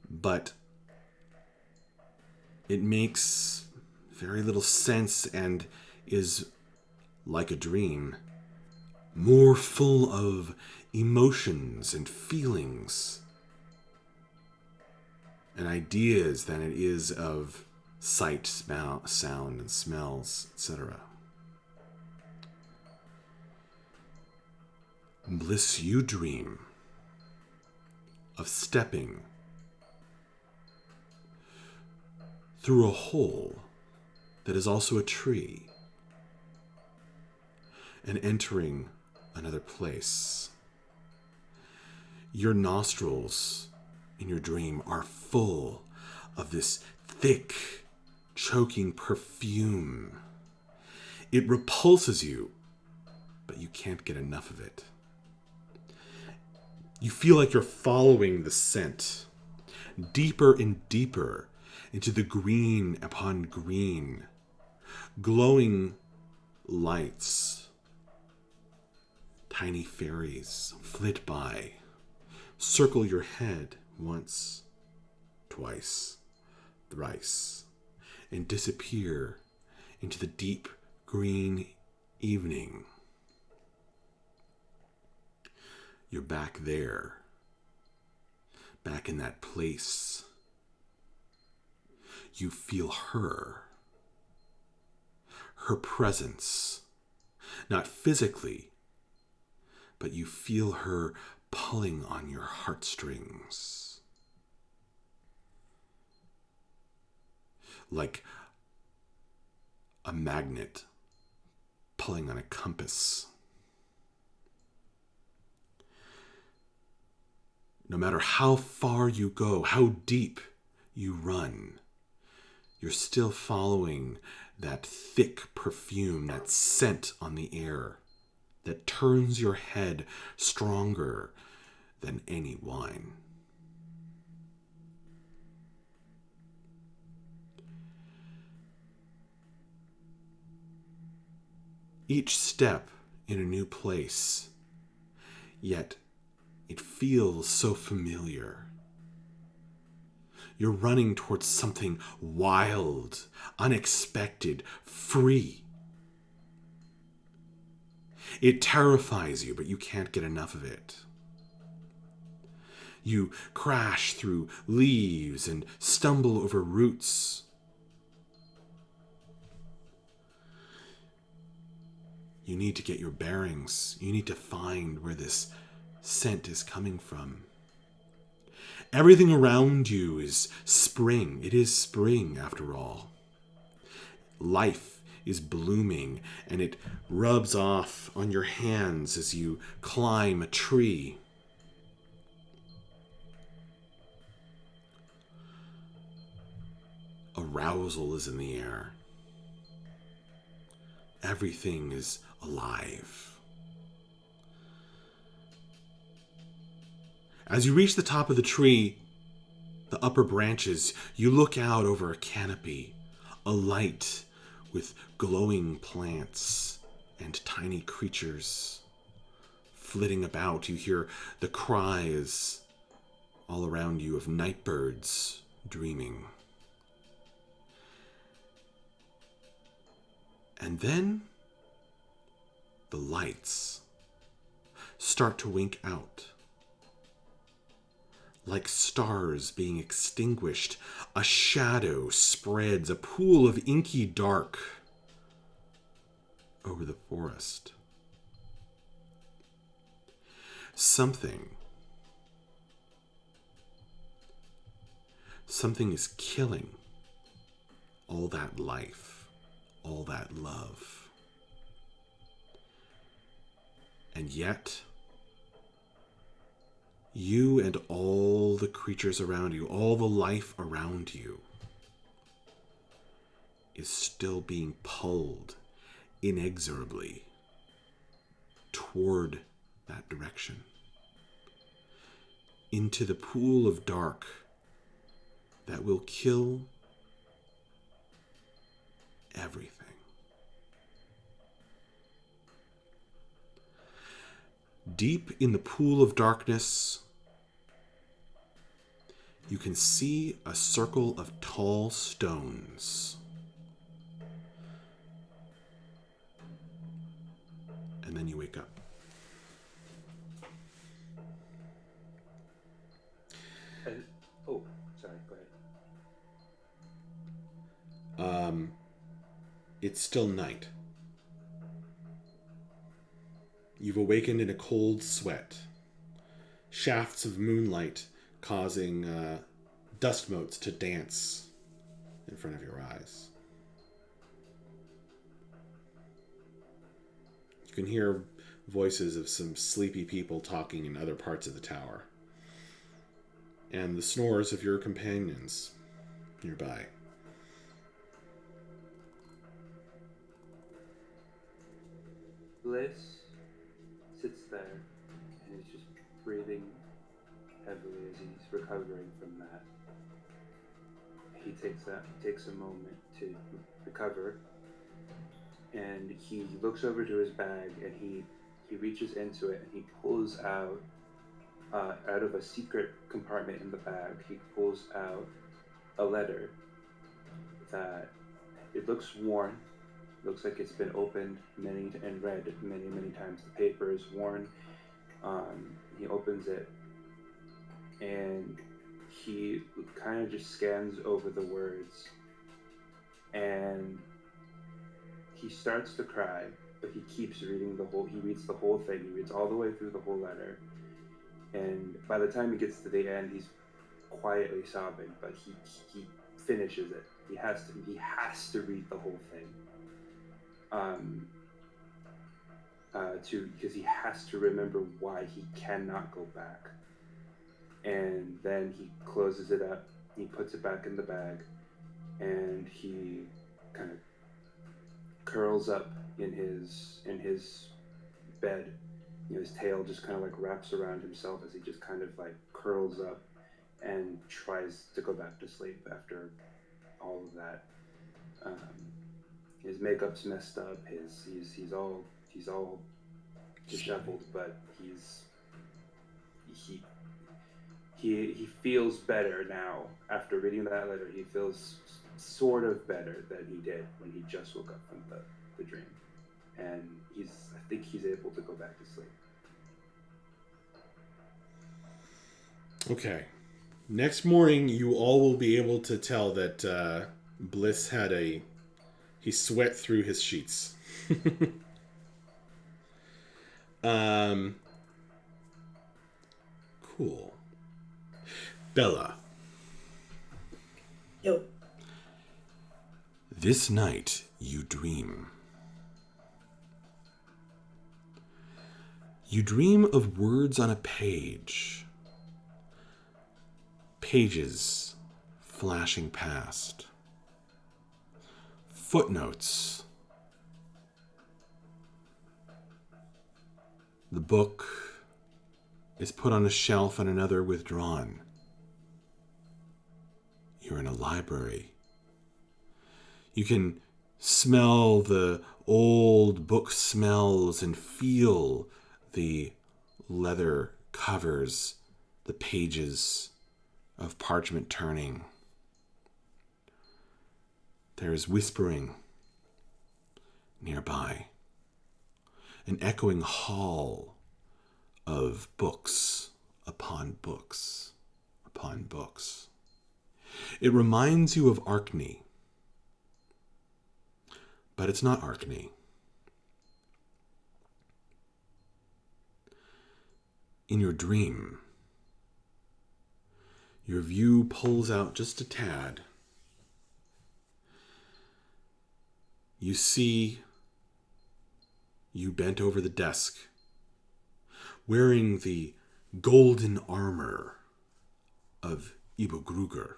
[SPEAKER 1] But it makes very little sense and is like a dream, more full of emotions and feelings and ideas than it is of sight, smell, sound, and smells, etc. Bliss, you dream of stepping through a hole that is also a tree and entering another place. Your nostrils in your dream are full of this thick, choking perfume. It repulses you, but you can't get enough of it. You feel like you're following the scent deeper and deeper into the green upon green, glowing lights. Tiny fairies flit by, circle your head once, twice, thrice, and disappear into the deep green evening. You're back there, back in that place. You feel her presence, not physically, but you feel her pulling on your heartstrings. Like a magnet pulling on a compass. No matter how far you go, how deep you run, you're still following that thick perfume, that scent on the air that turns your head stronger than any wine. Each step in a new place, yet it feels so familiar. You're running towards something wild, unexpected, free. It terrifies you, but you can't get enough of it. You crash through leaves and stumble over roots. You need to get your bearings. You need to find where this scent is coming from. Everything around you is spring. It is spring, after all. Life is blooming, and it rubs off on your hands as you climb a tree. Arousal is in the air. Everything is alive. As you reach the top of the tree, the upper branches, you look out over a canopy, alight with glowing plants and tiny creatures flitting about. You hear the cries all around you of night birds dreaming. And then the lights start to wink out. Like stars being extinguished, a shadow spreads, a pool of inky dark over the forest. Something is killing all that life, all that love. And yet, you and all the creatures around you, all the life around you, is still being pulled inexorably toward that direction, into the pool of dark that will kill everything. deep in the pool of darkness, you can see a circle of tall stones. And then you wake up.
[SPEAKER 5] Oh, sorry, go ahead.
[SPEAKER 1] It's still night. You've awakened in a cold sweat. Shafts of moonlight causing dust motes to dance in front of your eyes. You can hear voices of some sleepy people talking in other parts of the tower, and the snores of your companions nearby.
[SPEAKER 5] Bliss sits there and is just breathing heavily as he's recovering from that. He takes a moment to recover, and he looks over to his bag and he reaches into it and he pulls out of a secret compartment in the bag. He pulls out a letter that it looks worn. Looks like it's been opened and read many times. The paper is worn. He opens it and he kind of just scans over the words, and he starts to cry, but he keeps reading he reads the whole thing. He reads all the way through the whole letter, and by the time he gets to the end, he's quietly sobbing, but he finishes it. He has to read the whole thing. Because he has to remember why he cannot go back. And then he closes it up, he puts it back in the bag, and he kind of curls up in his bed. You know, his tail just kind of like wraps around himself as he just kind of like curls up and tries to go back to sleep after all of that. His makeup's messed up. He's all disheveled, but he feels better now after reading that letter. He feels sort of better than he did when he just woke up from the dream, and I think he's able to go back to sleep.
[SPEAKER 1] Okay. Next morning, you all will be able to tell that Bliss he sweat through his sheets. Cool. Bella.
[SPEAKER 7] Yo.
[SPEAKER 1] This night you dream. You dream of words on a page. Pages flashing past. Footnotes. The book is put on a shelf and another withdrawn. You're in a library. You can smell the old book smells and feel the leather covers, the pages of parchment turning. There is whispering nearby, an echoing hall of books upon books upon books. It reminds you of Arkney, but it's not Arkney. In your dream, your view pulls out just a tad. You see you bent over the desk, wearing the golden armor of Ibogruger,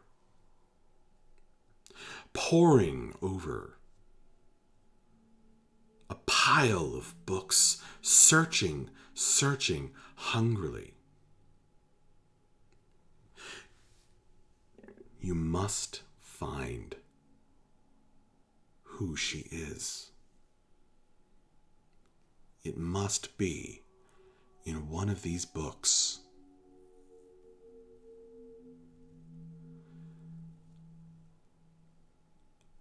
[SPEAKER 1] poring over a pile of books, searching hungrily. You must find who she is. It must be in one of these books.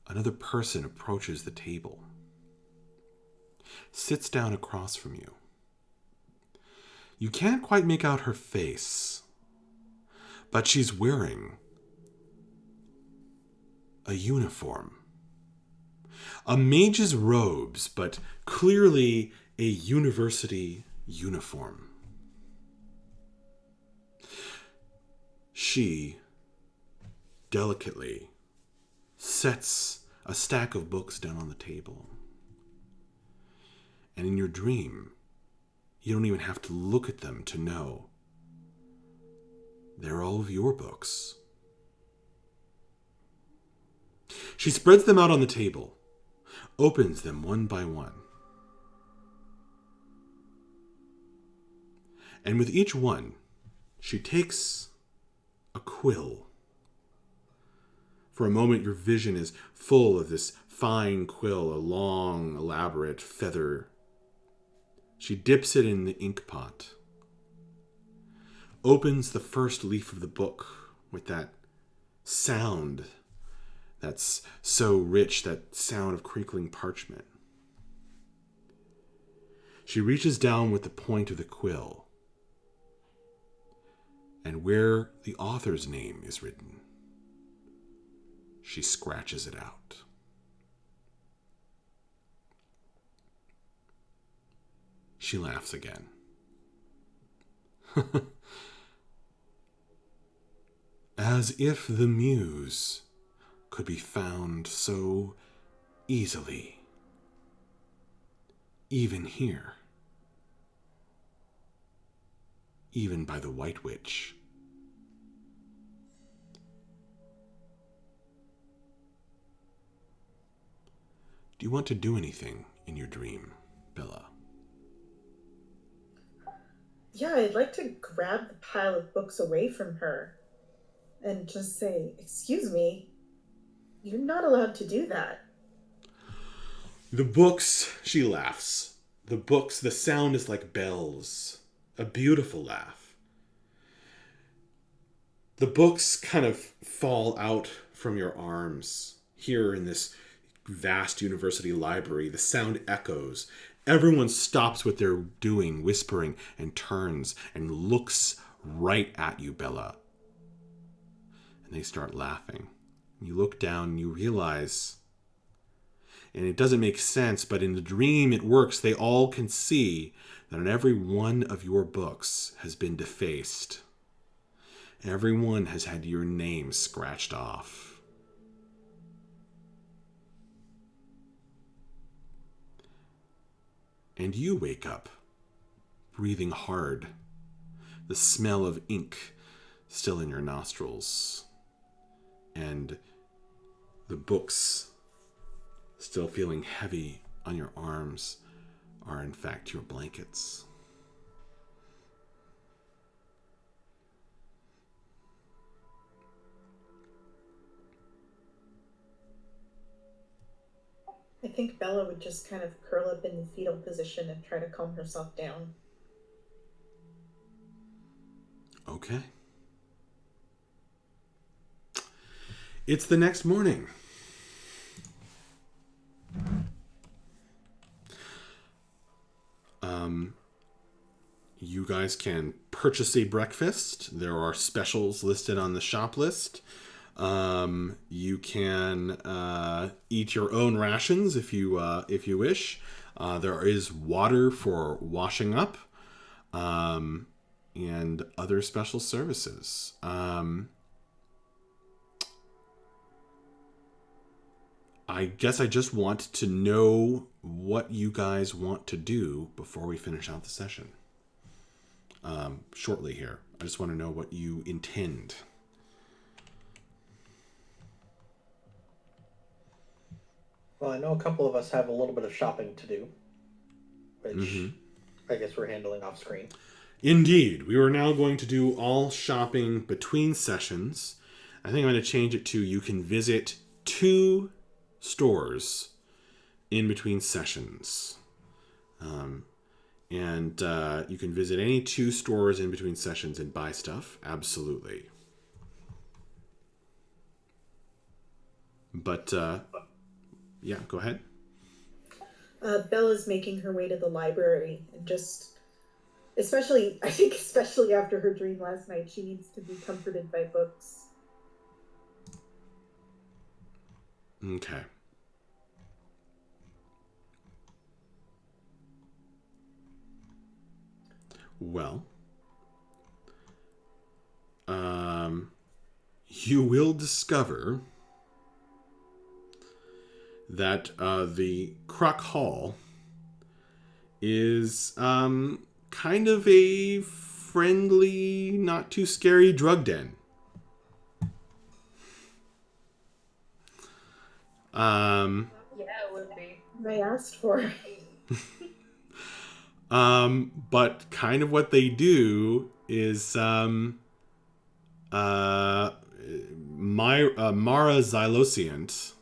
[SPEAKER 1] Another person approaches the table, sits down across from you. You can't quite make out her face, but she's wearing a uniform. A mage's robes, but clearly a university uniform. She delicately sets a stack of books down on the table. And in your dream, you don't even have to look at them to know they're all of your books. She spreads them out on the table, opens them one by one. And with each one, she takes a quill. For a moment, your vision is full of this fine quill, a long, elaborate feather. She dips it in the ink pot, opens the first leaf of the book with that sound that's so rich, that sound of crinkling parchment. She reaches down with the point of the quill, and where the author's name is written, she scratches it out. She laughs again. As if the muse could be found so easily, even here, even by the White Witch. Do you want to do anything in your dream, Bella?
[SPEAKER 7] Yeah, I'd like to grab the pile of books away from her and just say, "Excuse me, you're not allowed to do that."
[SPEAKER 1] The books, she laughs. The books, the sound is like bells. A beautiful laugh. The books kind of fall out from your arms. Here in this vast university library, the sound echoes. Everyone stops what they're doing, whispering, and turns and looks right at you, Bella. And they start laughing. You look down and you realize, and it doesn't make sense, but in the dream it works. They all can see that on every one of your books has been defaced. Every one has had your name scratched off. And you wake up, breathing hard, the smell of ink still in your nostrils, and the books still feeling heavy on your arms are in fact your blankets.
[SPEAKER 7] I think Bella would just kind of curl up in the fetal position and try to calm herself down.
[SPEAKER 1] Okay. It's the next morning. You guys can purchase a breakfast. There are specials listed on the shop list. You can eat your own rations if you wish. There is water for washing up, and other special services. I guess I just want to know what you guys want to do before we finish out the session. Shortly here. I just want to know what you intend.
[SPEAKER 2] Well, I know a couple of us have a little bit of shopping to do, which I guess we're handling off screen.
[SPEAKER 1] Indeed. We are now going to do all shopping between sessions. I think I'm going to change it to you can visit 2 stores in between sessions. And you can visit any 2 stores in between sessions and buy stuff. Absolutely. But, yeah, go ahead.
[SPEAKER 7] Bella's making her way to the library and just, especially after her dream last night, she needs to be comforted by books.
[SPEAKER 1] Okay. Well, you will discover that the Croc Hall is kind of a friendly, not too scary drug den.
[SPEAKER 6] Yeah, it would be.
[SPEAKER 7] I asked for.
[SPEAKER 1] But kind of what they do is Mara Xylosiant.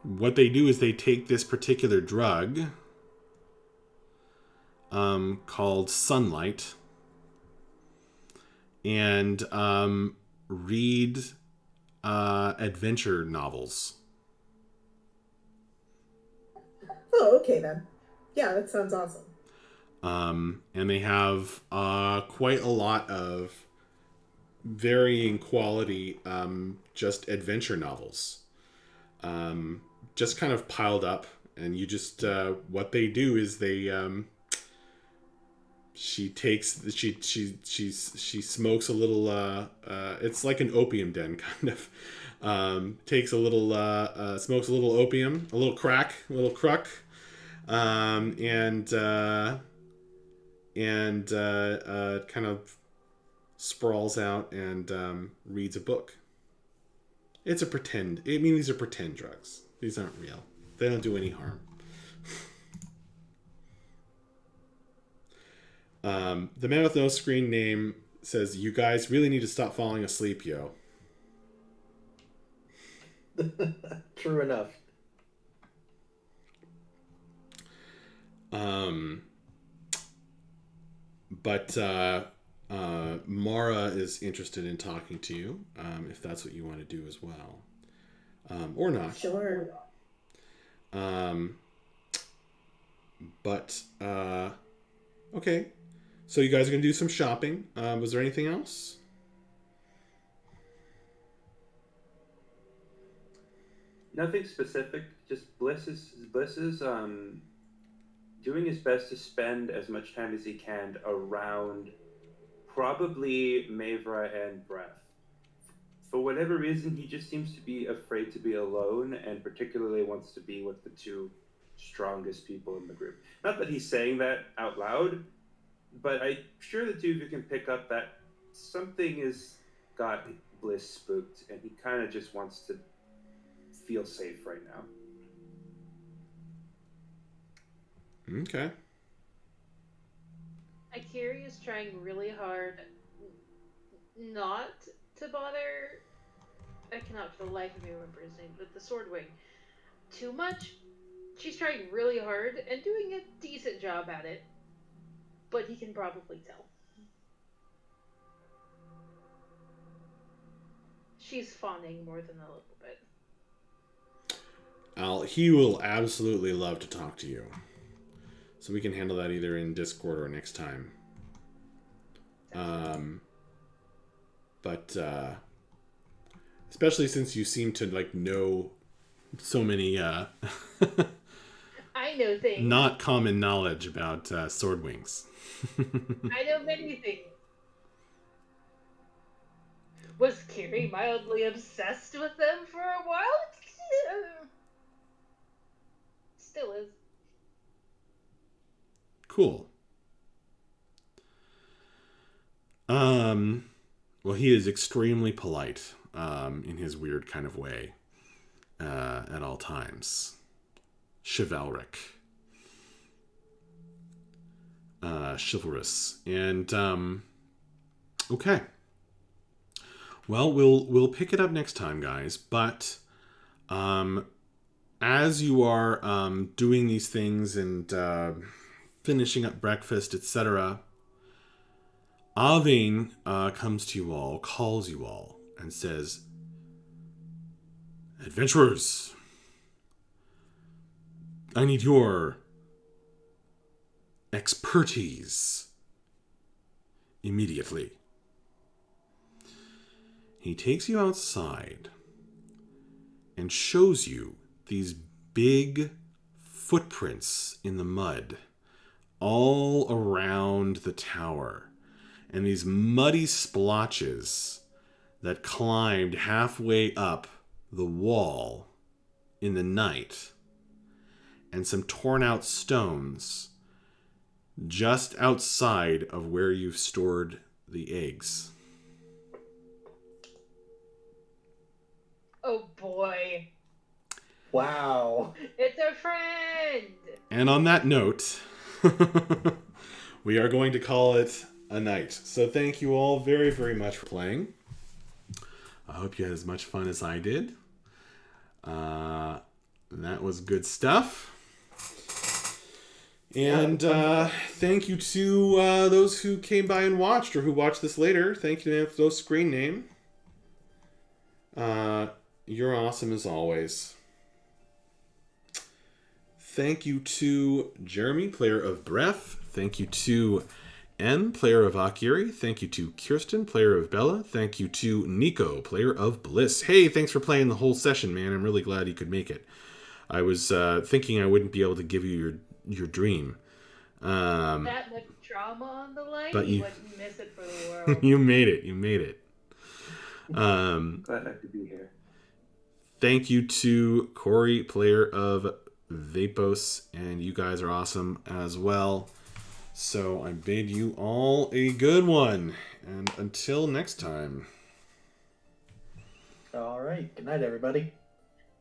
[SPEAKER 1] What they do is they take this particular drug called Sunlight and read adventure novels.
[SPEAKER 7] Oh, okay then. Yeah, that sounds awesome.
[SPEAKER 1] And they have quite a lot of varying quality just adventure novels. Just kind of piled up, and you just what they do is they she smokes a little it's like an opium den kind of. Takes a little smokes a little opium, a little crack, a little cruck, and kind of sprawls out and reads a book. It's a pretend. I mean, these are pretend drugs. These aren't real. They don't do any harm. The man with no screen name says, "You guys really need to stop falling asleep, yo."
[SPEAKER 2] True enough.
[SPEAKER 1] But Mara is interested in talking to you, if that's what you want to do as well, or not.
[SPEAKER 7] Sure.
[SPEAKER 1] But okay, so you guys are gonna do some shopping. Was there anything else?
[SPEAKER 5] Nothing specific. Just Bliss is doing his best to spend as much time as he can around probably Mavra and Breath. For whatever reason, he just seems to be afraid to be alone, and particularly wants to be with the 2 strongest people in the group. Not that he's saying that out loud, but I'm sure the 2 of you can pick up that something has got Bliss spooked, and he kind of just wants to feel safe right now.
[SPEAKER 1] Okay.
[SPEAKER 6] Akiri is trying really hard not to bother. I cannot for the life of me remember his name, but the Swordwing too much. She's trying really hard and doing a decent job at it, but he can probably tell. She's fawning more than a little bit.
[SPEAKER 1] He will absolutely love to talk to you. So we can handle that either in Discord or next time. But especially since you seem to know so many
[SPEAKER 6] I know things.
[SPEAKER 1] not common knowledge about Swordwings.
[SPEAKER 6] I know many things. Was Kiri mildly obsessed with them for a while? Still is.
[SPEAKER 1] Cool. Well, he is extremely polite in his weird kind of way at all times. Chivalric. Chivalrous. And okay. Well, we'll pick it up next time, guys, but as you are doing these things and finishing up breakfast, etc., Avane comes to you all, calls you all, and says, "Adventurers, I need your expertise immediately." He takes you outside and shows you these big footprints in the mud all around the tower, and these muddy splotches that climbed halfway up the wall in the night, and some torn out stones just outside of where you've stored the eggs.
[SPEAKER 6] Oh boy.
[SPEAKER 2] Wow.
[SPEAKER 6] It's a friend!
[SPEAKER 1] And on that note, we are going to call it a night. So thank you all very, very much for playing. I hope you had as much fun as I did. That was good stuff. And thank you to those who came by and watched, or who watched this later. Thank you to those screen name. You're awesome as always. Thank you to Jeremy, player of Breath. Thank you to N, player of Akiri. Thank you to Kirsten, player of Bella. Thank you to Nico, player of Bliss. Hey, thanks for playing the whole session, man. I'm really glad you could make it. I was thinking I wouldn't be able to give you your dream.
[SPEAKER 6] That much trauma on the line,
[SPEAKER 1] but
[SPEAKER 6] you wouldn't miss it for the world.
[SPEAKER 1] You made it. You made it.
[SPEAKER 5] Glad I could be here.
[SPEAKER 1] Thank you to Corey, player of Vapos, and you guys are awesome as well. So I bid you all a good one, and until next time.
[SPEAKER 2] All right. Good night, everybody.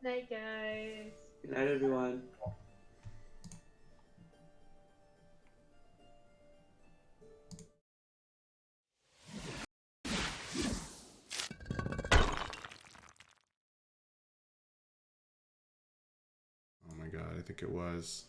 [SPEAKER 6] Night, guys.
[SPEAKER 5] Good night, everyone.
[SPEAKER 1] Oh my god, I think it was.